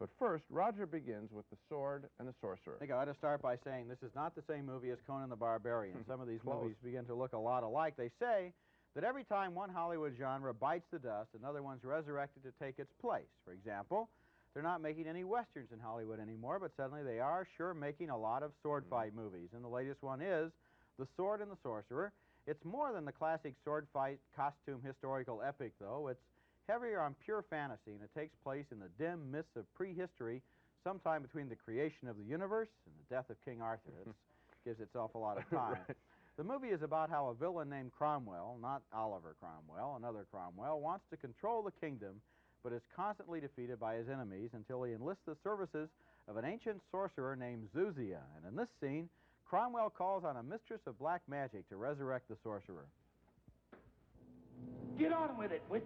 But first, Roger begins with The Sword and the Sorcerer. I think I ought to start by saying this is not the same movie as Conan the Barbarian. Some of these movies begin to look a lot alike. They say that every time one Hollywood genre bites the dust, another one's resurrected to take its place. For example, they're not making any westerns in Hollywood anymore, but suddenly they are sure making a lot of sword fight movies. And the latest one is The Sword and the Sorcerer. It's more than the classic sword fight costume historical epic, though. It's heavier on pure fantasy, and it takes place in the dim mists of prehistory, sometime between the creation of the universe and the death of King Arthur. It gives itself a lot of time. Right. The movie is about how a villain named Cromwell, not Oliver Cromwell, another Cromwell, wants to control the kingdom, but is constantly defeated by his enemies until he enlists the services of an ancient sorcerer named Zuzia. And in this scene, Cromwell calls on a mistress of black magic to resurrect the sorcerer. Get on with it, witch!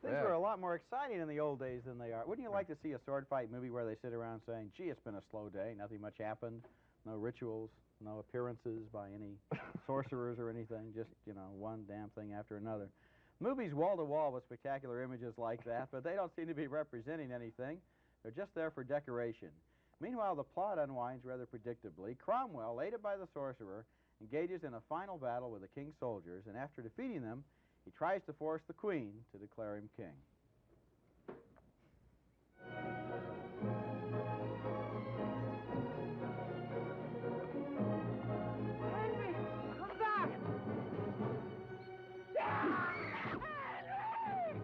Things were a lot more exciting in the old days than they are. Wouldn't you like to see a sword fight movie where they sit around saying, gee, it's been a slow day, nothing much happened, no rituals, no appearances by any sorcerers or anything, just, you know, one damn thing after another. Movies wall-to-wall with spectacular images like that, but they don't seem to be representing anything. They're just there for decoration. Meanwhile, the plot unwinds rather predictably. Cromwell, aided by the sorcerer, engages in a final battle with the king's soldiers, and after defeating them, he tries to force the queen to declare him king. Henry! Come back! Henry!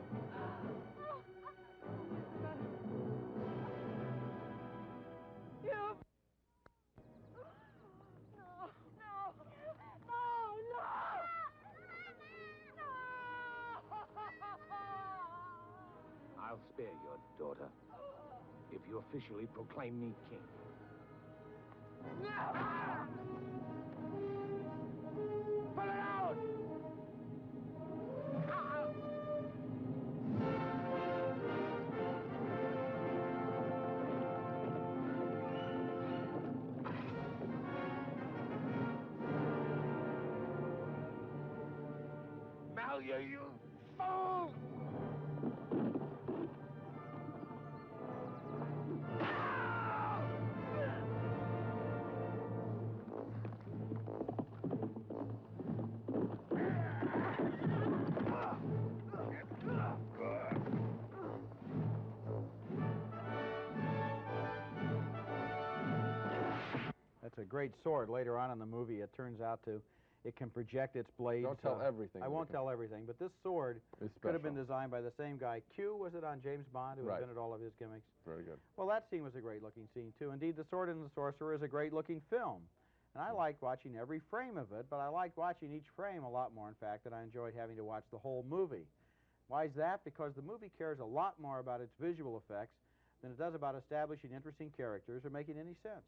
You... No, no, no, no! I'll spare your daughter if you officially proclaim me king. Pull it out! Malia, you fool! That's a great sword. Later on in the movie, it turns out to It can project its blades. Don't tell everything. I won't tell everything, but this sword could have been designed by the same guy. Q, was it, on James Bond, who invented all of his gimmicks? Very good. Well, that scene was a great-looking scene, too. Indeed, The Sword and the Sorcerer is a great-looking film. And I liked watching every frame of it, but I liked watching each frame a lot more, in fact, than I enjoyed having to watch the whole movie. Why is that? Because the movie cares a lot more about its visual effects than it does about establishing interesting characters or making any sense.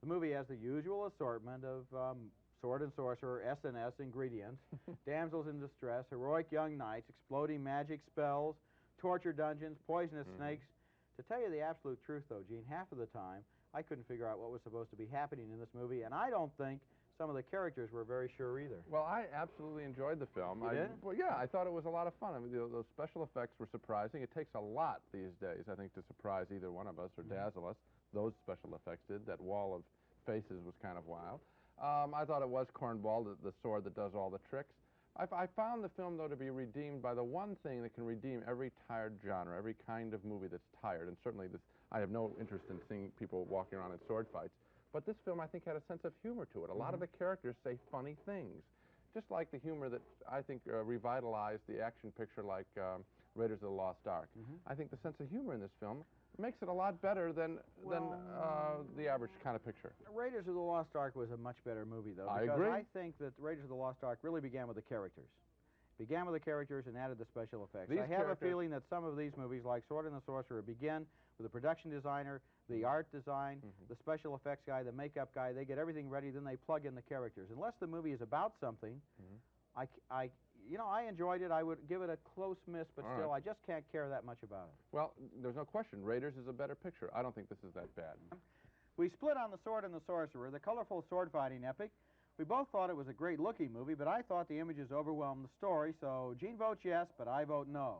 The movie has the usual assortment of sword and sorcerer, S&S ingredients, damsels in distress, heroic young knights, exploding magic spells, torture dungeons, poisonous snakes. To tell you the absolute truth, though, Gene, half of the time I couldn't figure out what was supposed to be happening in this movie, and I don't think some of the characters were very sure either. Well, I absolutely enjoyed the film. You did? Well, yeah, I thought it was a lot of fun. I mean, those special effects were surprising. It takes a lot these days, I think, to surprise either one of us or dazzle us. Those special effects did. That wall of faces was kind of wild. I thought it was Cornball, the sword that does all the tricks. I found the film, though, to be redeemed by the one thing that can redeem every tired genre, every kind of movie that's tired. And certainly I have no interest in seeing people walking around in sword fights. But this film, I think, had a sense of humor to it. A lot of the characters say funny things, just like the humor that I think revitalized the action picture like Raiders of the Lost Ark. I think the sense of humor in this film makes it a lot better than the average kind of picture. Raiders of the Lost Ark was a much better movie, though. I because agree. I think that Raiders of the Lost Ark really began with the characters. Began with the characters and added the special effects. I have a feeling that some of these movies, like Sword and the Sorcerer, begin with the production designer, the art design, the special effects guy, the makeup guy. They get everything ready, then they plug in the characters. Unless the movie is about something, I enjoyed it. I would give it a close miss, but still, I just can't care that much about it. Well, there's no question. Raiders is a better picture. I don't think this is that bad. We split on The Sword and the Sorcerer, the colorful sword-fighting epic. We both thought it was a great-looking movie, but I thought the images overwhelmed the story, so Gene votes yes, but I vote no.